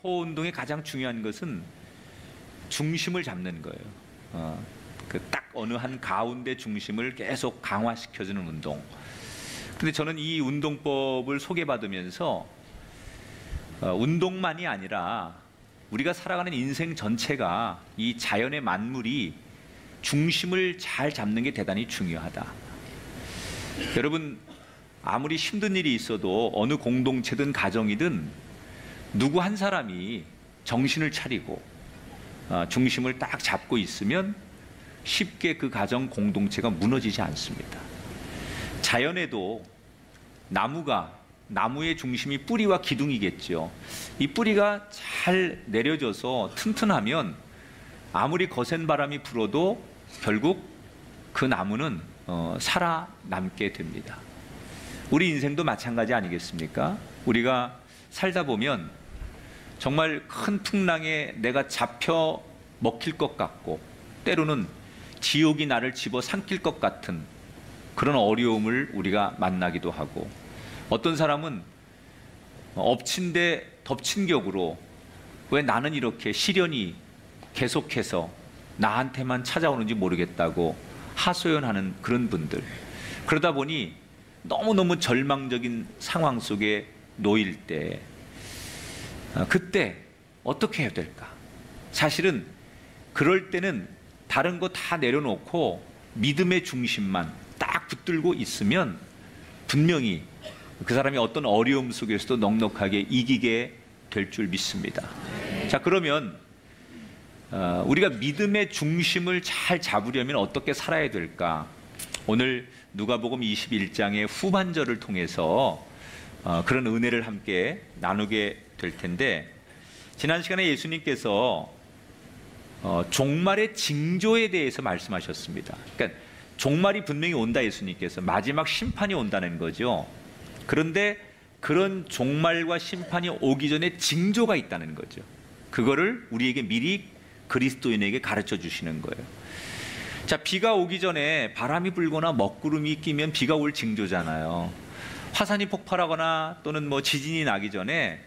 포 운동의 가장 중요한 것은 중심을 잡는 거예요. 그 딱 어느 한 가운데 중심을 계속 강화시켜주는 운동. 근데 저는 이 운동법을 소개받으면서 운동만이 아니라 우리가 살아가는 인생 전체가 이 자연의 만물이 중심을 잘 잡는 게 대단히 중요하다. 여러분, 아무리 힘든 일이 있어도 어느 공동체든 가정이든 누구 한 사람이 정신을 차리고 중심을 딱 잡고 있으면 쉽게 그 가정 공동체가 무너지지 않습니다. 자연에도 나무의 중심이 뿌리와 기둥이겠죠. 이 뿌리가 잘 내려져서 튼튼하면 아무리 거센 바람이 불어도 결국 그 나무는 살아남게 됩니다. 우리 인생도 마찬가지 아니겠습니까? 우리가 살다 보면 정말 큰 풍랑에 내가 잡혀 먹힐 것 같고 때로는 지옥이 나를 집어삼킬 것 같은 그런 어려움을 우리가 만나기도 하고, 어떤 사람은 엎친 데 덮친 격으로 왜 나는 이렇게 시련이 계속해서 나한테만 찾아오는지 모르겠다고 하소연하는 그런 분들, 그러다 보니 너무너무 절망적인 상황 속에 놓일 때 그때 어떻게 해야 될까? 사실은 그럴 때는 다른 거 다 내려놓고 믿음의 중심만 딱 붙들고 있으면 분명히 그 사람이 어떤 어려움 속에서도 넉넉하게 이기게 될 줄 믿습니다. 자, 그러면 우리가 믿음의 중심을 잘 잡으려면 어떻게 살아야 될까? 오늘 누가복음 21장의 후반절을 통해서 그런 은혜를 함께 나누게 될 텐데, 지난 시간에 예수님께서 종말의 징조에 대해서 말씀하셨습니다. 그러니까 종말이 분명히 온다, 예수님께서 마지막 심판이 온다는 거죠. 그런데 그런 종말과 심판이 오기 전에 징조가 있다는 거죠. 그거를 우리에게 미리 그리스도인에게 가르쳐 주시는 거예요. 자, 비가 오기 전에 바람이 불거나 먹구름이 끼면 비가 올 징조잖아요. 화산이 폭발하거나 또는 지진이 나기 전에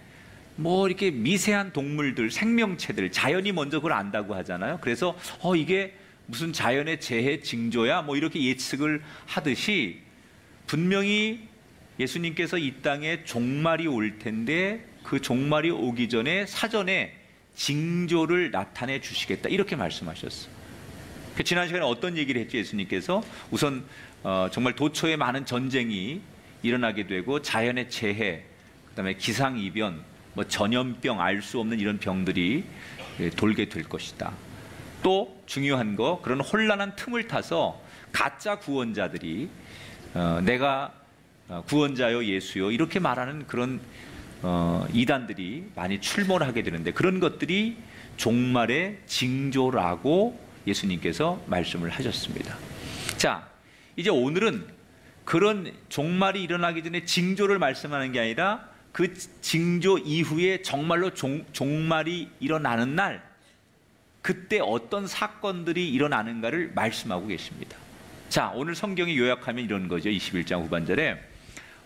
이렇게 미세한 동물들, 생명체들, 자연이 먼저 그걸 안다고 하잖아요. 그래서 이게 무슨 자연의 재해 징조야? 이렇게 예측을 하듯이 분명히 예수님께서 이 땅에 종말이 올 텐데 그 종말이 오기 전에 사전에 징조를 나타내 주시겠다, 이렇게 말씀하셨어요. 지난 시간에 어떤 얘기를 했죠? 예수님께서 우선 정말 도처에 많은 전쟁이 일어나게 되고 자연의 재해, 그다음에 기상이변, 전염병, 알 수 없는 이런 병들이 돌게 될 것이다. 또 중요한 거, 그런 혼란한 틈을 타서 가짜 구원자들이 내가 구원자요 예수요 이렇게 말하는 그런 이단들이 많이 출몰을 하게 되는데, 그런 것들이 종말의 징조라고 예수님께서 말씀을 하셨습니다. 자, 이제 오늘은 그런 종말이 일어나기 전에 징조를 말씀하는 게 아니라 그 징조 이후에 정말로 종말이 일어나는 날, 그때 어떤 사건들이 일어나는가를 말씀하고 계십니다. 자, 오늘 성경이 요약하면 이런 거죠. 21장 후반절에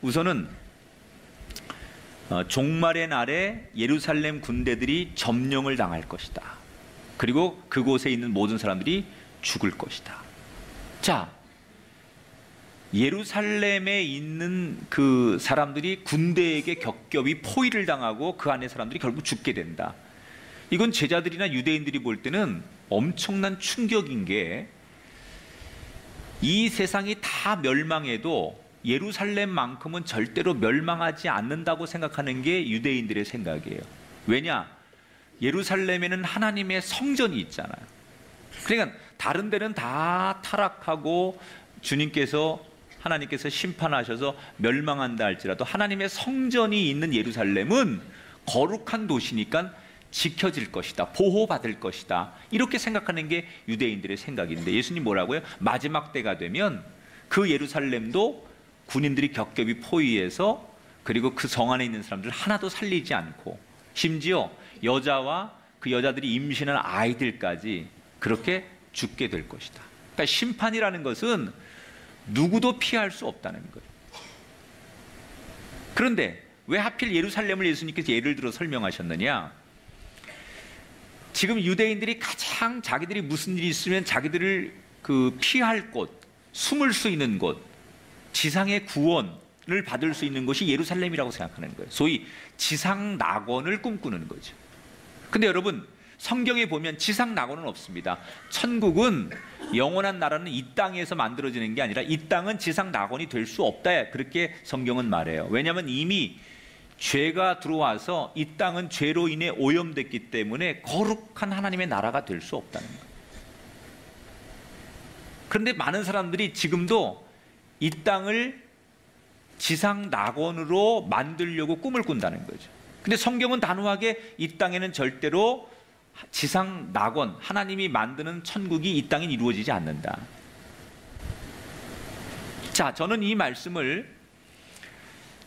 우선은 종말의 날에 예루살렘 군대들이 점령을 당할 것이다. 그리고 그곳에 있는 모든 사람들이 죽을 것이다. 자, 예루살렘에 있는 그 사람들이 군대에게 겹겹이 포위를 당하고 그 안에 사람들이 결국 죽게 된다. 이건 제자들이나 유대인들이 볼 때는 엄청난 충격인 게, 이 세상이 다 멸망해도 예루살렘만큼은 절대로 멸망하지 않는다고 생각하는 게 유대인들의 생각이에요. 왜냐? 예루살렘에는 하나님의 성전이 있잖아요. 그러니까 다른 데는 다 타락하고 하나님께서 심판하셔서 멸망한다 할지라도 하나님의 성전이 있는 예루살렘은 거룩한 도시니까 지켜질 것이다, 보호받을 것이다, 이렇게 생각하는 게 유대인들의 생각인데, 예수님 뭐라고요? 마지막 때가 되면 그 예루살렘도 군인들이 겹겹이 포위해서, 그리고 그 성 안에 있는 사람들 하나도 살리지 않고, 심지어 여자와 그 여자들이 임신한 아이들까지 그렇게 죽게 될 것이다. 그러니까 심판이라는 것은 누구도 피할 수 없다는 거예요. 그런데 왜 하필 예루살렘을 예수님께서 예를 들어 설명하셨느냐? 지금 유대인들이 가장 자기들이 무슨 일이 있으면 자기들을 피할 곳, 숨을 수 있는 곳, 지상의 구원을 받을 수 있는 곳이 예루살렘이라고 생각하는 거예요. 소위 지상 낙원을 꿈꾸는 거죠. 근데 여러분, 성경에 보면 지상 낙원은 없습니다. 천국은, 영원한 나라는 이 땅에서 만들어지는 게 아니라 이 땅은 지상 낙원이 될 수 없다, 그렇게 성경은 말해요. 왜냐하면 이미 죄가 들어와서 이 땅은 죄로 인해 오염됐기 때문에 거룩한 하나님의 나라가 될 수 없다는 거예요. 그런데 많은 사람들이 지금도 이 땅을 지상 낙원으로 만들려고 꿈을 꾼다는 거죠. 근데 성경은 단호하게 이 땅에는 절대로 지상 낙원, 하나님이 만드는 천국이 이 땅에 이루어지지 않는다. 자, 저는 이 말씀을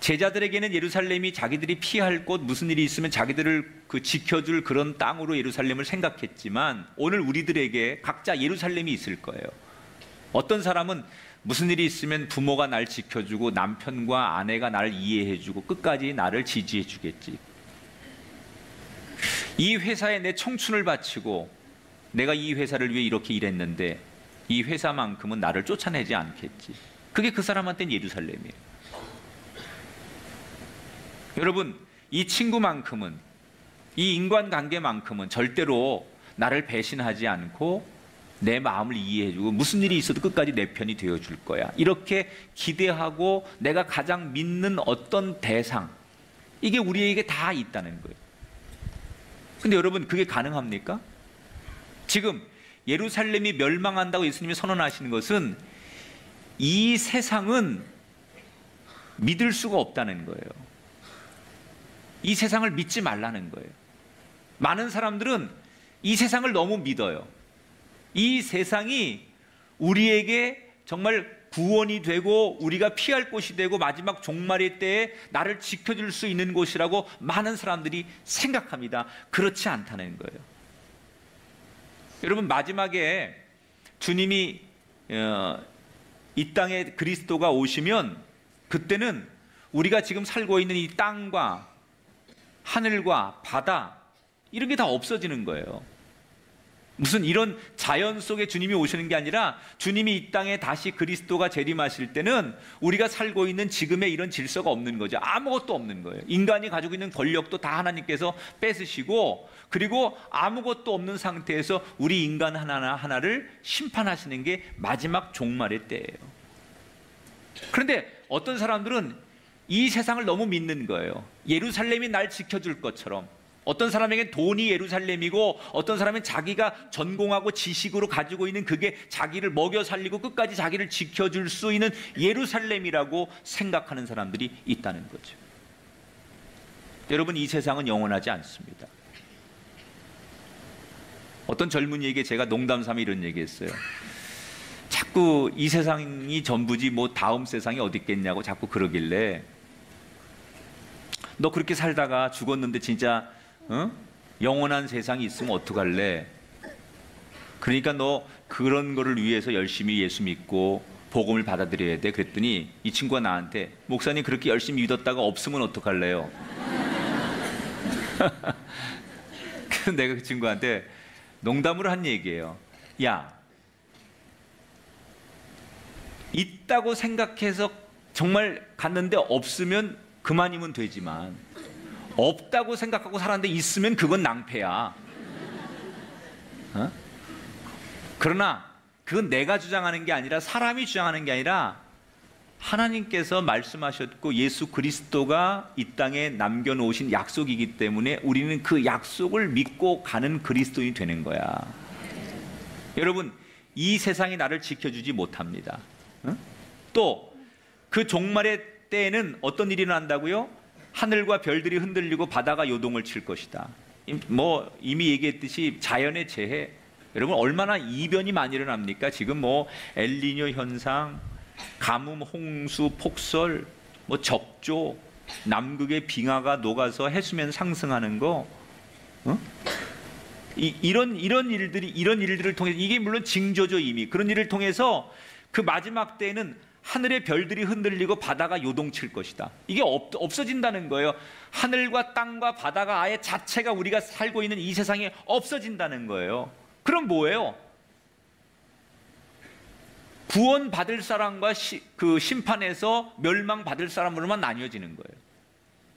제자들에게는 예루살렘이 자기들이 피할 곳, 무슨 일이 있으면 자기들을 지켜줄 그런 땅으로 예루살렘을 생각했지만, 오늘 우리들에게 각자 예루살렘이 있을 거예요. 어떤 사람은 무슨 일이 있으면 부모가 날 지켜주고 남편과 아내가 나를 이해해주고 끝까지 나를 지지해주겠지. 이 회사에 내 청춘을 바치고 내가 이 회사를 위해 이렇게 일했는데 이 회사만큼은 나를 쫓아내지 않겠지. 그게 그 사람한테는 예루살렘이에요. 여러분, 이 친구만큼은, 이 인간관계만큼은 절대로 나를 배신하지 않고 내 마음을 이해해주고 무슨 일이 있어도 끝까지 내 편이 되어줄 거야, 이렇게 기대하고 내가 가장 믿는 어떤 대상, 이게 우리에게 다 있다는 거예요. 근데 여러분, 그게 가능합니까? 지금 예루살렘이 멸망한다고 예수님이 선언하시는 것은 이 세상은 믿을 수가 없다는 거예요. 이 세상을 믿지 말라는 거예요. 많은 사람들은 이 세상을 너무 믿어요. 이 세상이 우리에게 정말 구원이 되고 우리가 피할 곳이 되고 마지막 종말의 때에 나를 지켜줄 수 있는 곳이라고 많은 사람들이 생각합니다. 그렇지 않다는 거예요. 여러분, 마지막에 주님이 이 땅에 그리스도가 오시면 그때는 우리가 지금 살고 있는 이 땅과 하늘과 바다, 이런 게 다 없어지는 거예요. 무슨 이런 자연 속에 주님이 오시는 게 아니라 주님이 이 땅에 다시 그리스도가 재림하실 때는 우리가 살고 있는 지금의 이런 질서가 없는 거죠. 아무것도 없는 거예요. 인간이 가지고 있는 권력도 다 하나님께서 뺏으시고, 그리고 아무것도 없는 상태에서 우리 인간 하나하나를 심판하시는 게 마지막 종말의 때예요. 그런데 어떤 사람들은 이 세상을 너무 믿는 거예요. 예루살렘이 날 지켜줄 것처럼. 어떤 사람에겐 돈이 예루살렘이고, 어떤 사람은 자기가 전공하고 지식으로 가지고 있는 그게 자기를 먹여 살리고 끝까지 자기를 지켜줄 수 있는 예루살렘이라고 생각하는 사람들이 있다는 거죠. 여러분, 이 세상은 영원하지 않습니다. 어떤 젊은이에게 제가 농담 삼아 이런 얘기했어요. 자꾸 이 세상이 전부지 뭐 다음 세상이 어디 있겠냐고 자꾸 그러길래, 너 그렇게 살다가 죽었는데 진짜 영원한 세상이 있으면 어떡할래? 그러니까 너 그런 거를 위해서 열심히 예수 믿고 복음을 받아들여야 돼. 그랬더니 이 친구가 나한테, 목사님 그렇게 열심히 믿었다가 없으면 어떡할래요? 그래서 내가 그 친구한테 농담으로 한 얘기예요. 야, 있다고 생각해서 정말 갔는데 없으면 그만이면 되지만, 없다고 생각하고 살았는데 있으면 그건 낭패야. 그러나 그건 내가 주장하는 게 아니라, 사람이 주장하는 게 아니라 하나님께서 말씀하셨고 예수 그리스도가 이 땅에 남겨놓으신 약속이기 때문에 우리는 그 약속을 믿고 가는 그리스도인이 되는 거야. 여러분, 이 세상이 나를 지켜주지 못합니다. 또 그 종말의 때에는 어떤 일이 난다고요? 하늘과 별들이 흔들리고 바다가 요동을 칠 것이다. 뭐 이미 얘기했듯이 자연의 재해, 여러분 얼마나 이변이 많이 일어납니까? 지금 뭐 엘니뇨 현상, 가뭄, 홍수, 폭설, 뭐 적조, 남극의 빙하가 녹아서 해수면 상승하는 거, 이런 일들을 통해서, 이게 물론 징조죠. 이미 그런 일을 통해서 그 마지막 때에는 하늘의 별들이 흔들리고 바다가 요동칠 것이다. 이게 없어진다는 거예요. 하늘과 땅과 바다가 아예 자체가 우리가 살고 있는 이 세상에 없어진다는 거예요. 그럼 뭐예요? 구원받을 사람과 그 심판에서 멸망받을 사람으로만 나뉘어지는 거예요.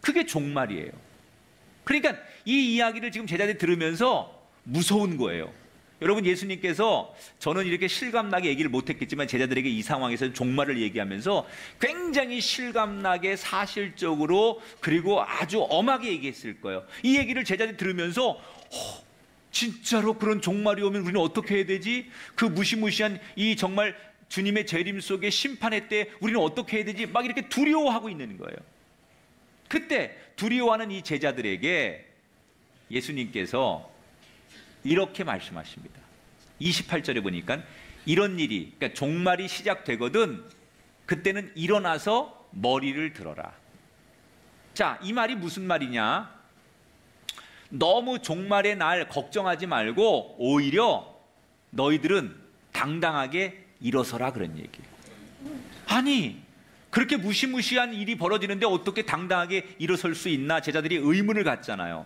그게 종말이에요. 그러니까 이 이야기를 지금 제자들이 들으면서 무서운 거예요. 여러분, 예수님께서, 저는 이렇게 실감나게 얘기를 못했겠지만 제자들에게 이 상황에서 종말을 얘기하면서 굉장히 실감나게 사실적으로 그리고 아주 엄하게 얘기했을 거예요. 이 얘기를 제자들이 들으면서 진짜로 그런 종말이 오면 우리는 어떻게 해야 되지? 그 무시무시한 이 정말 주님의 재림 속에 심판의 때 우리는 어떻게 해야 되지? 막 이렇게 두려워하고 있는 거예요. 그때 두려워하는 이 제자들에게 예수님께서 이렇게 말씀하십니다. 28절에 보니까 이런 일이, 그러니까 종말이 시작되거든 그때는 일어나서 머리를 들어라. 자, 이 말이 무슨 말이냐? 너무 종말의 날 걱정하지 말고 오히려 너희들은 당당하게 일어서라, 그런 얘기예요. 아니, 그렇게 무시무시한 일이 벌어지는데 어떻게 당당하게 일어설 수 있나? 제자들이 의문을 갖잖아요.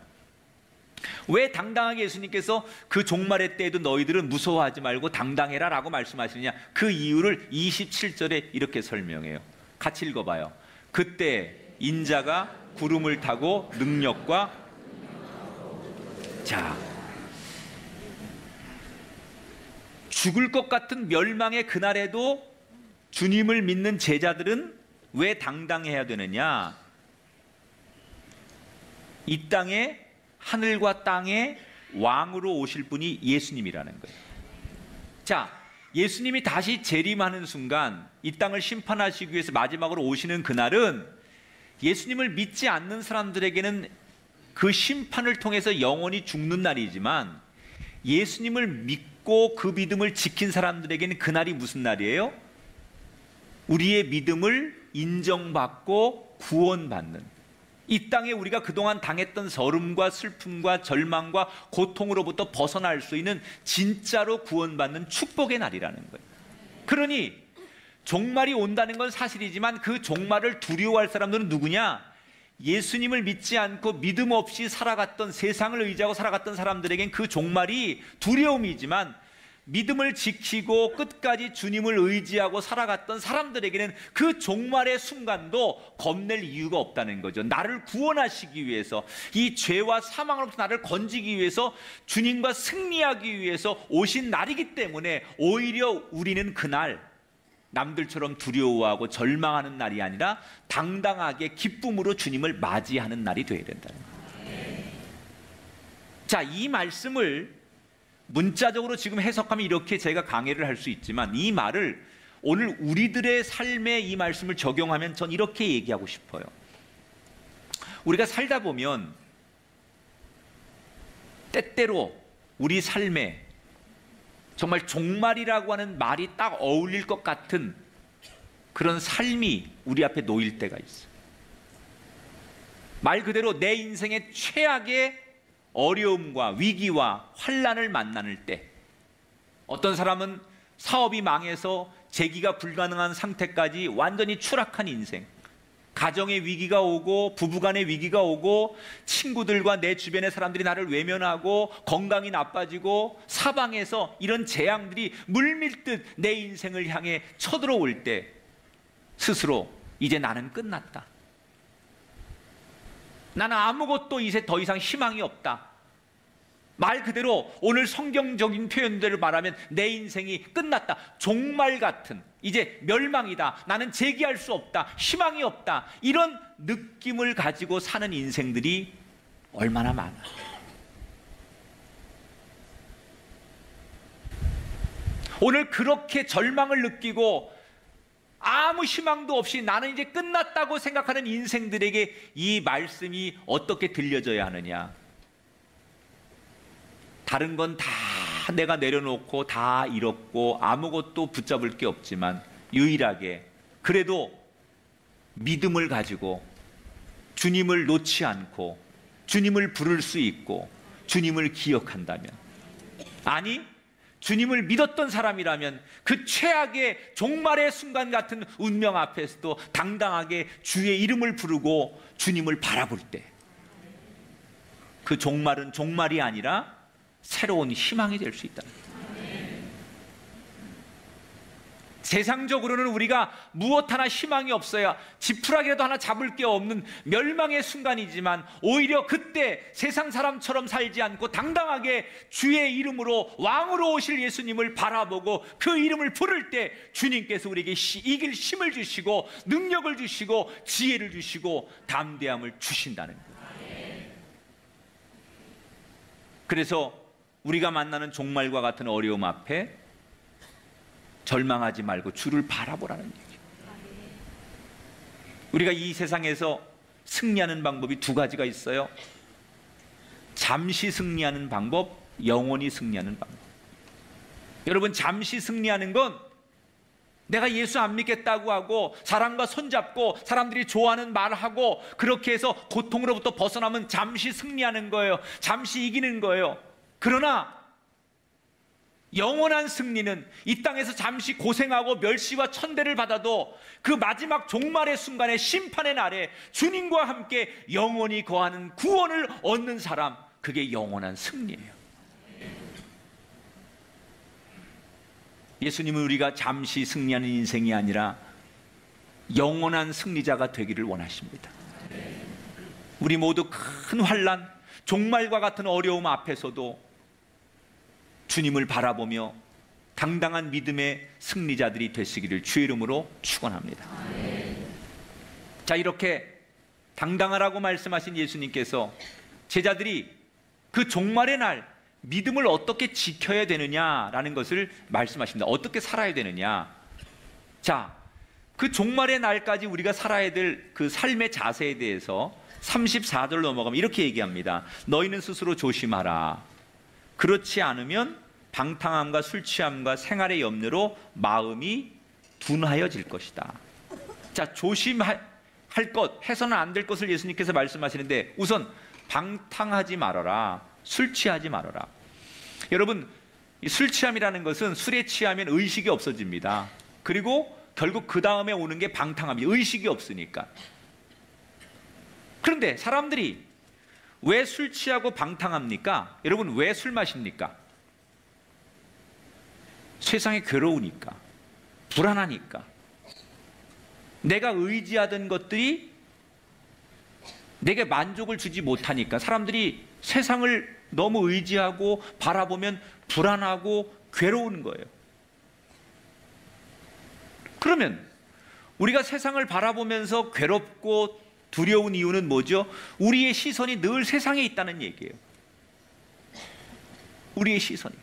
왜 당당하게 예수님께서 그 종말의 때에도 너희들은 무서워하지 말고 당당해라 라고 말씀하시느냐? 그 이유를 27절에 이렇게 설명해요. 같이 읽어봐요. 그때 인자가 구름을 타고 능력과, 자, 죽을 것 같은 멸망의 그날에도 주님을 믿는 제자들은 왜 당당해야 되느냐? 이 땅에 하늘과 땅의 왕으로 오실 분이 예수님이라는 거예요. 자, 예수님이 다시 재림하는 순간 이 땅을 심판하시기 위해서 마지막으로 오시는 그날은 예수님을 믿지 않는 사람들에게는 그 심판을 통해서 영원히 죽는 날이지만 예수님을 믿고 그 믿음을 지킨 사람들에게는 그날이 무슨 날이에요? 우리의 믿음을 인정받고 구원받는, 이 땅에 우리가 그동안 당했던 서름과 슬픔과 절망과 고통으로부터 벗어날 수 있는 진짜로 구원받는 축복의 날이라는 거예요. 그러니 종말이 온다는 건 사실이지만 그 종말을 두려워할 사람들은 누구냐? 예수님을 믿지 않고 믿음 없이 살아갔던, 세상을 의지하고 살아갔던 사람들에겐 그 종말이 두려움이지만 믿음을 지키고 끝까지 주님을 의지하고 살아갔던 사람들에게는 그 종말의 순간도 겁낼 이유가 없다는 거죠. 나를 구원하시기 위해서, 이 죄와 사망으로부터 나를 건지기 위해서, 주님과 승리하기 위해서 오신 날이기 때문에 오히려 우리는 그날 남들처럼 두려워하고 절망하는 날이 아니라 당당하게 기쁨으로 주님을 맞이하는 날이 되어야 된다는 거예요. 자, 이 말씀을 문자적으로 지금 해석하면 이렇게 제가 강해를 할 수 있지만 이 말을 오늘 우리들의 삶에 이 말씀을 적용하면 전 이렇게 얘기하고 싶어요. 우리가 살다 보면 때때로 우리 삶에 정말 종말이라고 하는 말이 딱 어울릴 것 같은 그런 삶이 우리 앞에 놓일 때가 있어요. 말 그대로 내 인생의 최악의 어려움과 위기와 환난을 만나는 때, 어떤 사람은 사업이 망해서 재기가 불가능한 상태까지 완전히 추락한 인생, 가정의 위기가 오고 부부간의 위기가 오고 친구들과 내 주변의 사람들이 나를 외면하고 건강이 나빠지고 사방에서 이런 재앙들이 물밀듯 내 인생을 향해 쳐들어올 때 스스로 이제 나는 끝났다, 나는 아무것도 이제 더 이상 희망이 없다, 말 그대로 오늘 성경적인 표현들을 말하면 내 인생이 끝났다, 종말 같은, 이제 멸망이다, 나는 재기할 수 없다, 희망이 없다, 이런 느낌을 가지고 사는 인생들이 얼마나 많아. 오늘 그렇게 절망을 느끼고 아무 희망도 없이 나는 이제 끝났다고 생각하는 인생들에게 이 말씀이 어떻게 들려져야 하느냐? 다른 건 다 내가 내려놓고 다 잃었고 아무것도 붙잡을 게 없지만 유일하게 그래도 믿음을 가지고 주님을 놓지 않고 주님을 부를 수 있고 주님을 기억한다면, 아니 주님을 믿었던 사람이라면 그 최악의 종말의 순간 같은 운명 앞에서도 당당하게 주의 이름을 부르고 주님을 바라볼 때 그 종말은 종말이 아니라 새로운 희망이 될 수 있다. 세상적으로는 우리가 무엇 하나 희망이 없어야 지푸라기라도 하나 잡을 게 없는 멸망의 순간이지만 오히려 그때 세상 사람처럼 살지 않고 당당하게 주의 이름으로 왕으로 오실 예수님을 바라보고 그 이름을 부를 때 주님께서 우리에게 이길 힘을 주시고 능력을 주시고 지혜를 주시고 담대함을 주신다는 거예요. 그래서 우리가 만나는 종말과 같은 어려움 앞에 절망하지 말고 주를 바라보라는 얘기예요. 우리가 이 세상에서 승리하는 방법이 두 가지가 있어요. 잠시 승리하는 방법, 영원히 승리하는 방법. 여러분, 잠시 승리하는 건 내가 예수 안 믿겠다고 하고 사람과 손잡고 사람들이 좋아하는 말하고 그렇게 해서 고통으로부터 벗어나면 잠시 승리하는 거예요. 잠시 이기는 거예요. 그러나 영원한 승리는 이 땅에서 잠시 고생하고 멸시와 천대를 받아도 그 마지막 종말의 순간에 심판의 날에 주님과 함께 영원히 거하는 구원을 얻는 사람, 그게 영원한 승리예요. 예수님은 우리가 잠시 승리하는 인생이 아니라 영원한 승리자가 되기를 원하십니다. 우리 모두 큰 환난, 종말과 같은 어려움 앞에서도 주님을 바라보며 당당한 믿음의 승리자들이 되시기를 주의 이름으로 축원합니다. 자, 이렇게 당당하라고 말씀하신 예수님께서 제자들이 그 종말의 날 믿음을 어떻게 지켜야 되느냐라는 것을 말씀하십니다. 어떻게 살아야 되느냐. 자, 그 종말의 날까지 우리가 살아야 될 그 삶의 자세에 대해서 34절 넘어가면 이렇게 얘기합니다. 너희는 스스로 조심하라. 그렇지 않으면 방탕함과 술 취함과 생활의 염려로 마음이 둔하여질 것이다. 자, 조심할 것, 해서는 안 될 것을 예수님께서 말씀하시는데 우선 방탕하지 말아라. 술 취하지 말아라. 여러분, 이 술 취함이라는 것은 술에 취하면 의식이 없어집니다. 그리고 결국 그 다음에 오는 게 방탕함이 의식이 없으니까. 그런데 사람들이 왜 술 취하고 방탕합니까? 여러분, 왜 술 마십니까? 세상에 괴로우니까, 불안하니까, 내가 의지하던 것들이 내게 만족을 주지 못하니까 사람들이 세상을 너무 의지하고 바라보면 불안하고 괴로운 거예요. 그러면 우리가 세상을 바라보면서 괴롭고 두려운 이유는 뭐죠? 우리의 시선이 늘 세상에 있다는 얘기예요. 우리의 시선이.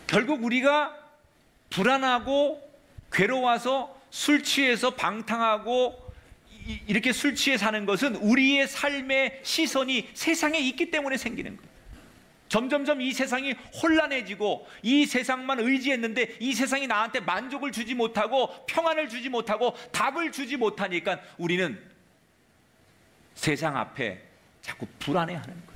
결국 우리가 불안하고 괴로워서 술 취해서 방탕하고 이렇게 술 취해 사는 것은 우리의 삶의 시선이 세상에 있기 때문에 생기는 거예요. 점점점 이 세상이 혼란해지고 이 세상만 의지했는데 이 세상이 나한테 만족을 주지 못하고 평안을 주지 못하고 답을 주지 못하니까 우리는 세상 앞에 자꾸 불안해하는 거예요.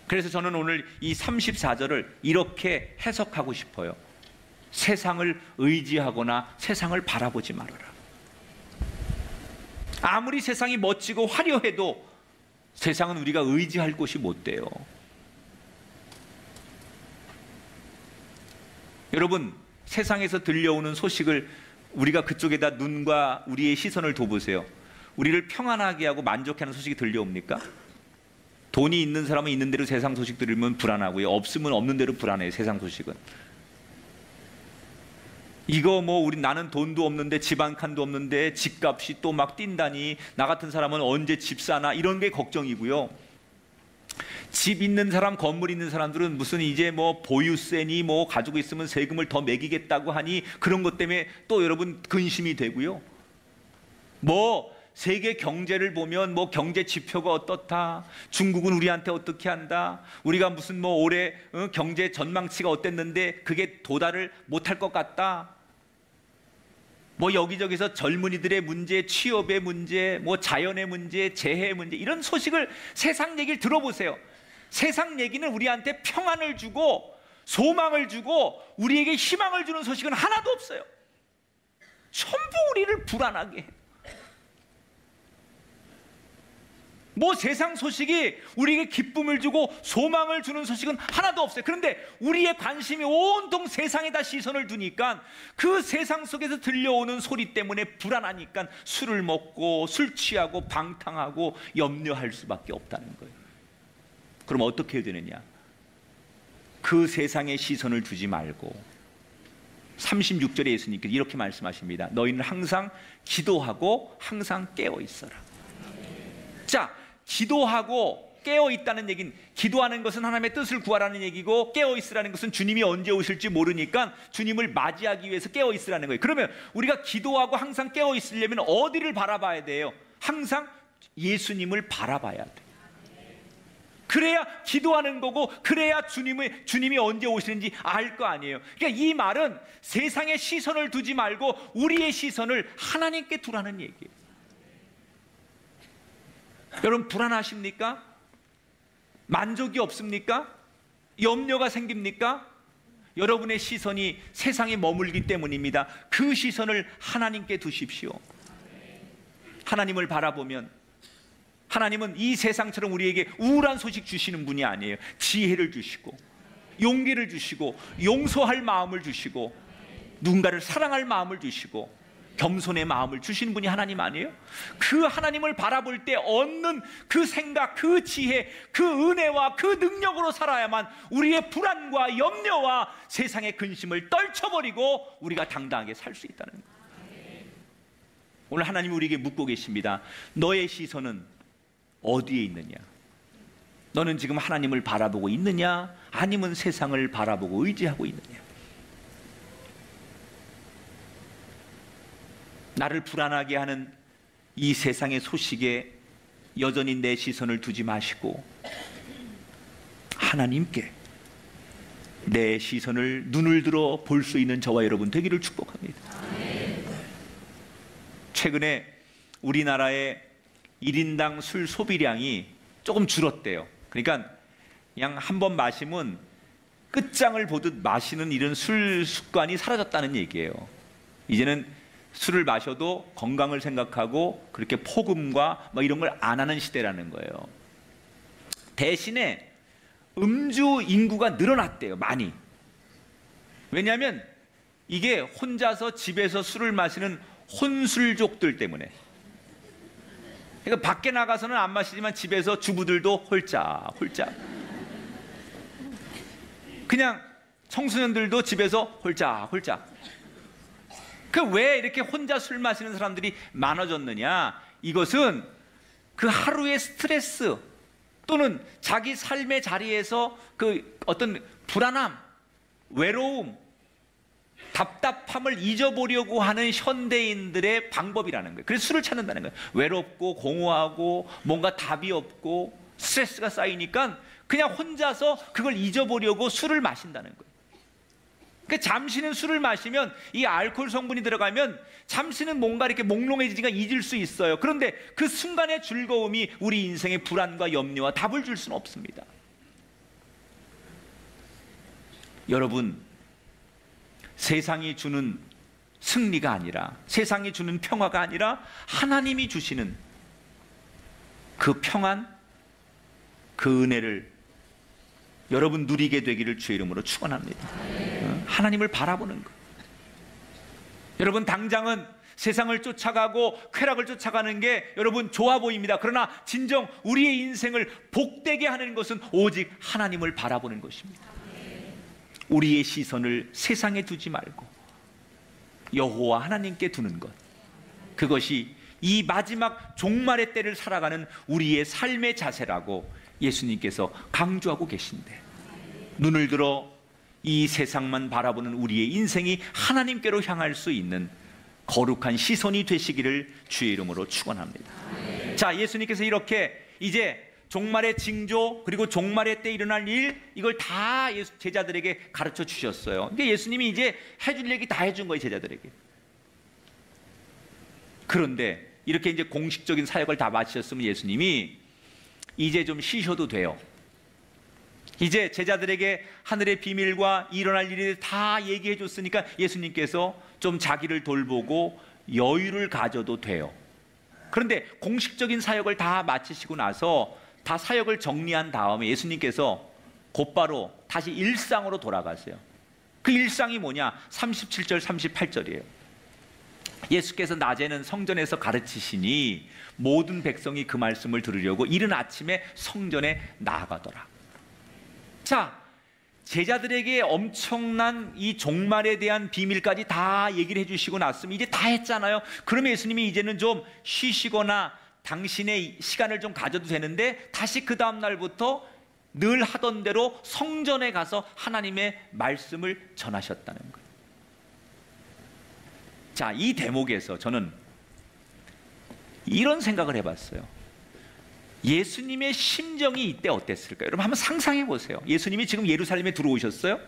그래서 저는 오늘 이 34절을 이렇게 해석하고 싶어요. 세상을 의지하거나 세상을 바라보지 말아라. 아무리 세상이 멋지고 화려해도 세상은 우리가 의지할 곳이 못 돼요. 여러분, 세상에서 들려오는 소식을 우리가 그쪽에다 눈과 우리의 시선을 둬보세요. 우리를 평안하게 하고 만족하는 소식이 들려옵니까? 돈이 있는 사람은 있는 대로 세상 소식 들으면 불안하고요. 없으면 없는 대로 불안해요. 세상 소식은. 이거 뭐 나는 돈도 없는데 집 한 칸도 없는데 집값이 또 막 뛴다니 나 같은 사람은 언제 집 사나 이런 게 걱정이고요. 집 있는 사람, 건물 있는 사람들은 무슨 이제 뭐 보유세니 뭐 가지고 있으면 세금을 더 매기겠다고 하니 그런 것 때문에 또 여러분 근심이 되고요. 뭐 세계 경제를 보면 뭐 경제 지표가 어떻다, 중국은 우리한테 어떻게 한다, 우리가 무슨 뭐 올해 경제 전망치가 어땠는데 그게 도달을 못할 것 같다, 뭐 여기저기서 젊은이들의 문제, 취업의 문제, 뭐 자연의 문제, 재해 문제, 이런 소식을, 세상 얘기를 들어보세요. 세상 얘기는 우리한테 평안을 주고 소망을 주고 우리에게 희망을 주는 소식은 하나도 없어요. 전부 우리를 불안하게 해요. 뭐 세상 소식이 우리에게 기쁨을 주고 소망을 주는 소식은 하나도 없어요. 그런데 우리의 관심이 온통 세상에다 시선을 두니까 그 세상 속에서 들려오는 소리 때문에 불안하니까 술을 먹고 술 취하고 방탕하고 염려할 수밖에 없다는 거예요. 그럼 어떻게 해야 되느냐? 그 세상에 시선을 두지 말고 36절에 예수님께서 이렇게 말씀하십니다. 너희는 항상 기도하고 항상 깨어 있어라. 자, 기도하고 깨어 있다는 얘기는, 기도하는 것은 하나님의 뜻을 구하라는 얘기고, 깨어 있으라는 것은 주님이 언제 오실지 모르니까 주님을 맞이하기 위해서 깨어 있으라는 거예요. 그러면 우리가 기도하고 항상 깨어 있으려면 어디를 바라봐야 돼요? 항상 예수님을 바라봐야 돼요. 그래야 기도하는 거고, 그래야 주님이 언제 오시는지 알 거 아니에요. 그러니까 이 말은 세상에 시선을 두지 말고 우리의 시선을 하나님께 두라는 얘기예요. 여러분, 불안하십니까? 만족이 없습니까? 염려가 생깁니까? 여러분의 시선이 세상에 머물기 때문입니다. 그 시선을 하나님께 두십시오. 하나님을 바라보면, 하나님은 이 세상처럼 우리에게 우울한 소식 주시는 분이 아니에요. 지혜를 주시고 용기를 주시고 용서할 마음을 주시고 누군가를 사랑할 마음을 주시고 겸손의 마음을 주시는 분이 하나님 아니에요? 그 하나님을 바라볼 때 얻는 그 생각, 그 지혜, 그 은혜와 그 능력으로 살아야만 우리의 불안과 염려와 세상의 근심을 떨쳐버리고 우리가 당당하게 살 수 있다는 거예요. 오늘 하나님이 우리에게 묻고 계십니다. 너의 시선은 어디에 있느냐? 너는 지금 하나님을 바라보고 있느냐? 아니면 세상을 바라보고 의지하고 있느냐? 나를 불안하게 하는 이 세상의 소식에 여전히 내 시선을 두지 마시고 하나님께 내 시선을, 눈을 들어 볼 수 있는 저와 여러분 되기를 축복합니다. 최근에 우리나라의 1인당 술 소비량이 조금 줄었대요. 그러니까 그냥 한 번 마시면 끝장을 보듯 마시는 이런 술 습관이 사라졌다는 얘기예요. 이제는 술을 마셔도 건강을 생각하고 그렇게 폭음과 뭐 이런 걸 안 하는 시대라는 거예요. 대신에 음주 인구가 늘어났대요, 많이. 왜냐하면 이게 혼자서 집에서 술을 마시는 혼술족들 때문에. 그러니까 밖에 나가서는 안 마시지만 집에서 주부들도 홀짝홀짝, 그냥 청소년들도 집에서 홀짝홀짝. 그 왜 이렇게 혼자 술 마시는 사람들이 많아졌느냐? 이것은 그 하루의 스트레스 또는 자기 삶의 자리에서 그 어떤 불안함, 외로움, 답답함을 잊어보려고 하는 현대인들의 방법이라는 거예요. 그래서 술을 찾는다는 거예요. 외롭고 공허하고 뭔가 답이 없고 스트레스가 쌓이니까 그냥 혼자서 그걸 잊어보려고 술을 마신다는 거예요. 그러니까 잠시는 술을 마시면 이 알코올 성분이 들어가면 잠시는 뭔가 이렇게 몽롱해지니까 잊을 수 있어요. 그런데 그 순간의 즐거움이 우리 인생의 불안과 염려와 답을 줄 수는 없습니다. 여러분, 세상이 주는 승리가 아니라, 세상이 주는 평화가 아니라 하나님이 주시는 그 평안, 그 은혜를 여러분 누리게 되기를 주의 이름으로 축원합니다. 하나님을 바라보는 것. 여러분, 당장은 세상을 쫓아가고 쾌락을 쫓아가는 게 여러분 좋아 보입니다. 그러나 진정 우리의 인생을 복되게 하는 것은 오직 하나님을 바라보는 것입니다. 우리의 시선을 세상에 두지 말고 여호와 하나님께 두는 것, 그것이 이 마지막 종말의 때를 살아가는 우리의 삶의 자세라고 예수님께서 강조하고 계신데, 눈을 들어 이 세상만 바라보는 우리의 인생이 하나님께로 향할 수 있는 거룩한 시선이 되시기를 주의 이름으로 축원합니다. 자, 예수님께서 이렇게 이제 종말의 징조 그리고 종말의 때 일어날 일, 이걸 다 제자들에게 가르쳐 주셨어요. 그러니까 예수님이 이제 해줄 얘기 다 해준 거예요, 제자들에게. 그런데 이렇게 이제 공식적인 사역을 다 마치셨으면 예수님이 이제 좀 쉬셔도 돼요. 이제 제자들에게 하늘의 비밀과 일어날 일을 다 얘기해 줬으니까 예수님께서 좀 자기를 돌보고 여유를 가져도 돼요. 그런데 공식적인 사역을 다 마치시고 나서 다 사역을 정리한 다음에 예수님께서 곧바로 다시 일상으로 돌아가세요. 그 일상이 뭐냐? 37절 38절이에요. 예수께서 낮에는 성전에서 가르치시니 모든 백성이 그 말씀을 들으려고 이른 아침에 성전에 나아가더라. 자, 제자들에게 엄청난 이 종말에 대한 비밀까지 다 얘기를 해주시고 났으면 이제 다 했잖아요. 그러면 예수님이 이제는 좀 쉬시거나 당신의 시간을 좀 가져도 되는데 다시 그 다음 날부터 늘 하던 대로 성전에 가서 하나님의 말씀을 전하셨다는 거예요. 자, 이 대목에서 저는 이런 생각을 해봤어요. 예수님의 심정이 이때 어땠을까요? 여러분 한번 상상해 보세요. 예수님이 지금 예루살렘에 들어오셨어요.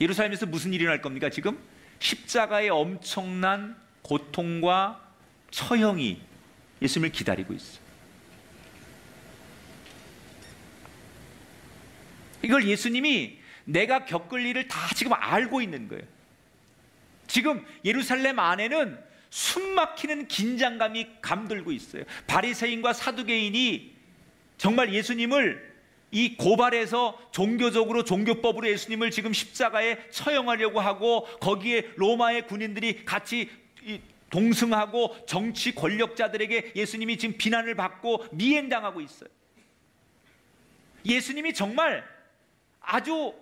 예루살렘에서 무슨 일이 날 겁니까? 지금 십자가의 엄청난 고통과 처형이 예수님을 기다리고 있어요. 이걸 예수님이 내가 겪을 일을 다 지금 알고 있는 거예요. 지금 예루살렘 안에는 숨막히는 긴장감이 감돌고 있어요. 바리새인과 사두개인이 정말 예수님을 이 고발해서 종교적으로 종교법으로 예수님을 지금 십자가에 처형하려고 하고 거기에 로마의 군인들이 같이 동승하고 정치 권력자들에게 예수님이 지금 비난을 받고 미행당하고 있어요. 예수님이 정말 아주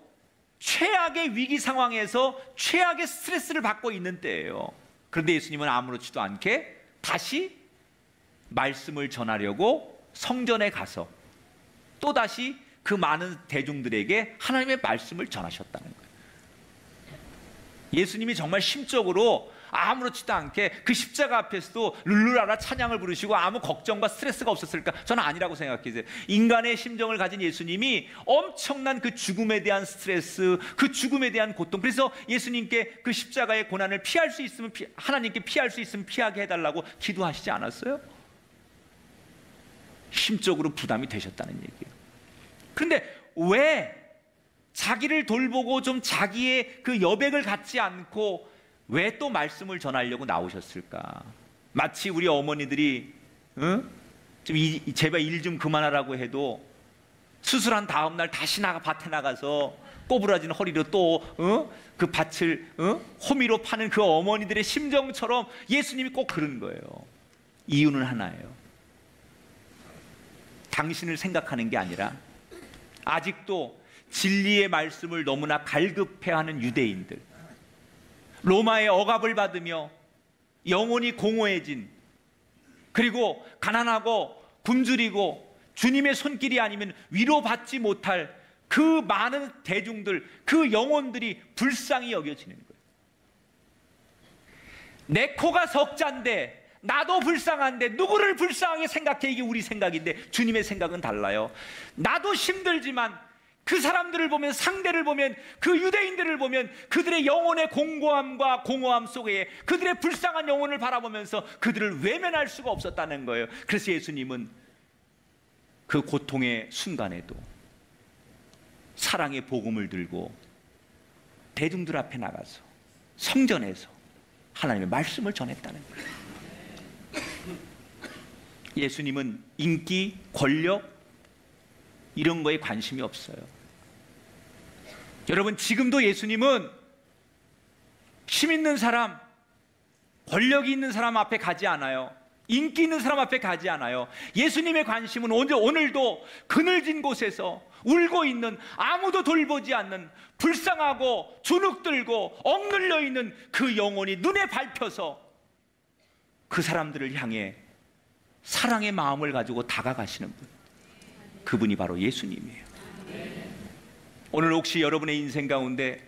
최악의 위기 상황에서 최악의 스트레스를 받고 있는 때예요. 그런데 예수님은 아무렇지도 않게 다시 말씀을 전하려고 성전에 가서 또다시 그 많은 대중들에게 하나님의 말씀을 전하셨다는 거예요. 예수님이 정말 심적으로 아무렇지도 않게 그 십자가 앞에서도 룰루라라 찬양을 부르시고 아무 걱정과 스트레스가 없었을까? 저는 아니라고 생각해요. 인간의 심정을 가진 예수님이 엄청난 그 죽음에 대한 스트레스, 그 죽음에 대한 고통, 그래서 예수님께 그 십자가의 고난을 피할 수 있으면 하나님께 피할 수 있으면 피하게 해달라고 기도하시지 않았어요? 심적으로 부담이 되셨다는 얘기예요. 그런데 왜 자기를 돌보고 좀 자기의 그 여백을 갖지 않고 왜 또 말씀을 전하려고 나오셨을까? 마치 우리 어머니들이 좀 제발 일 좀 그만하라고 해도 수술한 다음 날 다시 밭에 나가서 꼬부라진 허리로 또 그 밭을 호미로 파는 그 어머니들의 심정처럼 예수님이 꼭 그런 거예요. 이유는 하나예요. 당신을 생각하는 게 아니라 아직도 진리의 말씀을 너무나 갈급해하는 유대인들, 로마의 억압을 받으며 영혼이 공허해진, 그리고 가난하고 굶주리고 주님의 손길이 아니면 위로받지 못할 그 많은 대중들, 그 영혼들이 불쌍히 여겨지는 거예요. 내 코가 석잔데 나도 불쌍한데 누구를 불쌍하게 생각해? 이게 우리 생각인데 주님의 생각은 달라요. 나도 힘들지만 그 사람들을 보면, 상대를 보면, 그 유대인들을 보면 그들의 영혼의 공고함과 공허함 속에 그들의 불쌍한 영혼을 바라보면서 그들을 외면할 수가 없었다는 거예요. 그래서 예수님은 그 고통의 순간에도 사랑의 복음을 들고 대중들 앞에 나가서 성전에서 하나님의 말씀을 전했다는 거예요. 예수님은 인기, 권력 이런 거에 관심이 없어요. 여러분, 지금도 예수님은 힘 있는 사람, 권력이 있는 사람 앞에 가지 않아요. 인기 있는 사람 앞에 가지 않아요. 예수님의 관심은 오늘도 그늘진 곳에서 울고 있는, 아무도 돌보지 않는, 불쌍하고 주눅들고 억눌려 있는 그 영혼이 눈에 밟혀서 그 사람들을 향해 사랑의 마음을 가지고 다가가시는 분, 그분이 바로 예수님이에요. 오늘 혹시 여러분의 인생 가운데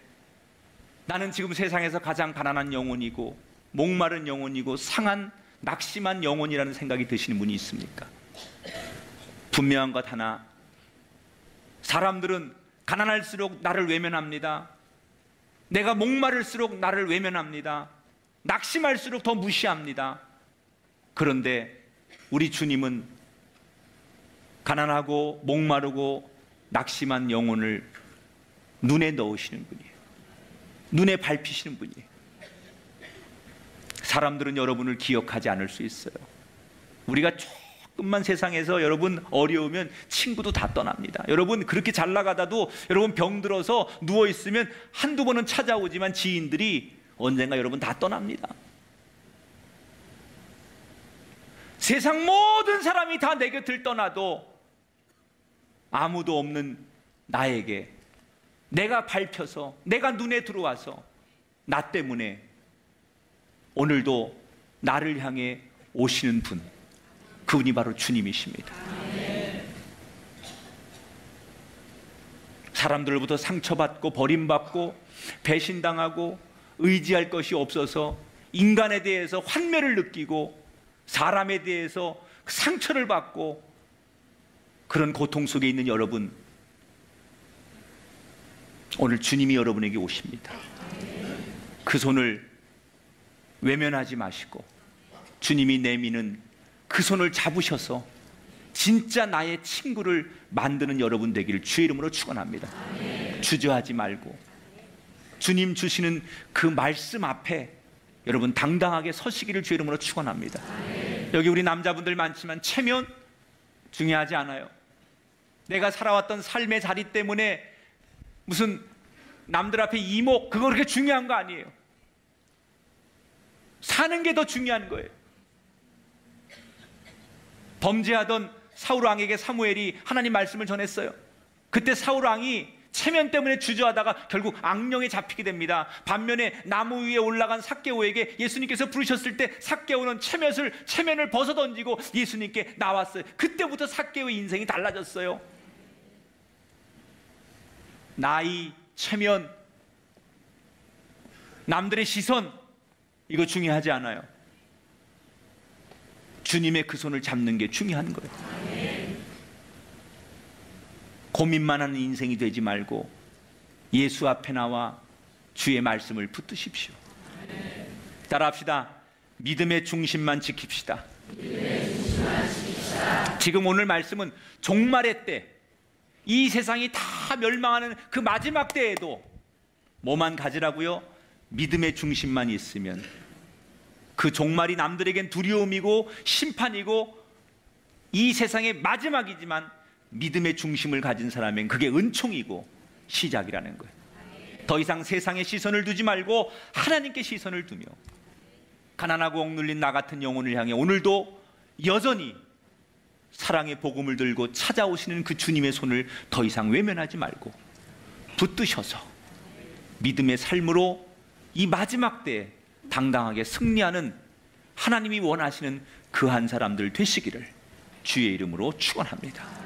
나는 지금 세상에서 가장 가난한 영혼이고 목마른 영혼이고 상한 낙심한 영혼이라는 생각이 드시는 분이 있습니까? 분명한 것 하나, 사람들은 가난할수록 나를 외면합니다. 내가 목마를수록 나를 외면합니다. 낙심할수록 더 무시합니다. 그런데 우리 주님은 가난하고 목마르고 낙심한 영혼을 눈에 넣으시는 분이에요. 눈에 밟히시는 분이에요. 사람들은 여러분을 기억하지 않을 수 있어요. 우리가 조금만 세상에서 여러분 어려우면 친구도 다 떠납니다. 여러분 그렇게 잘 나가다도 여러분 병들어서 누워있으면 한두 번은 찾아오지만 지인들이 언젠가 여러분 다 떠납니다. 세상 모든 사람이 다 내 곁을 떠나도 아무도 없는 나에게 내가 밟혀서 내가 눈에 들어와서 나 때문에 오늘도 나를 향해 오시는 분, 그분이 바로 주님이십니다. 사람들로부터 상처받고 버림받고 배신당하고 의지할 것이 없어서 인간에 대해서 환멸을 느끼고 사람에 대해서 상처를 받고 그런 고통 속에 있는 여러분, 오늘 주님이 여러분에게 오십니다. 그 손을 외면하지 마시고 주님이 내미는 그 손을 잡으셔서 진짜 나의 친구를 만드는 여러분 되기를 주의 이름으로 축원합니다. 주저하지 말고 주님 주시는 그 말씀 앞에 여러분 당당하게 서시기를 주의 이름으로 축원합니다. 여기 우리 남자분들 많지만 체면 중요하지 않아요. 내가 살아왔던 삶의 자리 때문에 무슨 남들 앞에 이목, 그거 그렇게 중요한 거 아니에요. 사는 게 더 중요한 거예요. 범죄하던 사울 왕에게 사무엘이 하나님 말씀을 전했어요. 그때 사울 왕이 체면 때문에 주저하다가 결국 악령에 잡히게 됩니다. 반면에 나무 위에 올라간 삭개오에게 예수님께서 부르셨을 때 삭개오는 체면을 벗어던지고 예수님께 나왔어요. 그때부터 삭개오의 인생이 달라졌어요. 나이, 체면, 남들의 시선, 이거 중요하지 않아요. 주님의 그 손을 잡는 게 중요한 거예요. 고민만 하는 인생이 되지 말고 예수 앞에 나와 주의 말씀을 붙드십시오. 따라합시다. 믿음의 중심만 지킵시다. 지금 오늘 말씀은 종말의 때, 이 세상이 다 멸망하는 그 마지막 때에도 뭐만 가지라고요? 믿음의 중심만 있으면 그 종말이 남들에겐 두려움이고 심판이고 이 세상의 마지막이지만 믿음의 중심을 가진 사람은 그게 은총이고 시작이라는 거예요. 더 이상 세상에 시선을 두지 말고 하나님께 시선을 두며 가난하고 억눌린 나 같은 영혼을 향해 오늘도 여전히 사랑의 복음을 들고 찾아오시는 그 주님의 손을 더 이상 외면하지 말고 붙드셔서 믿음의 삶으로 이 마지막 때에 당당하게 승리하는 하나님이 원하시는 그 한 사람들 되시기를 주의 이름으로 축원합니다.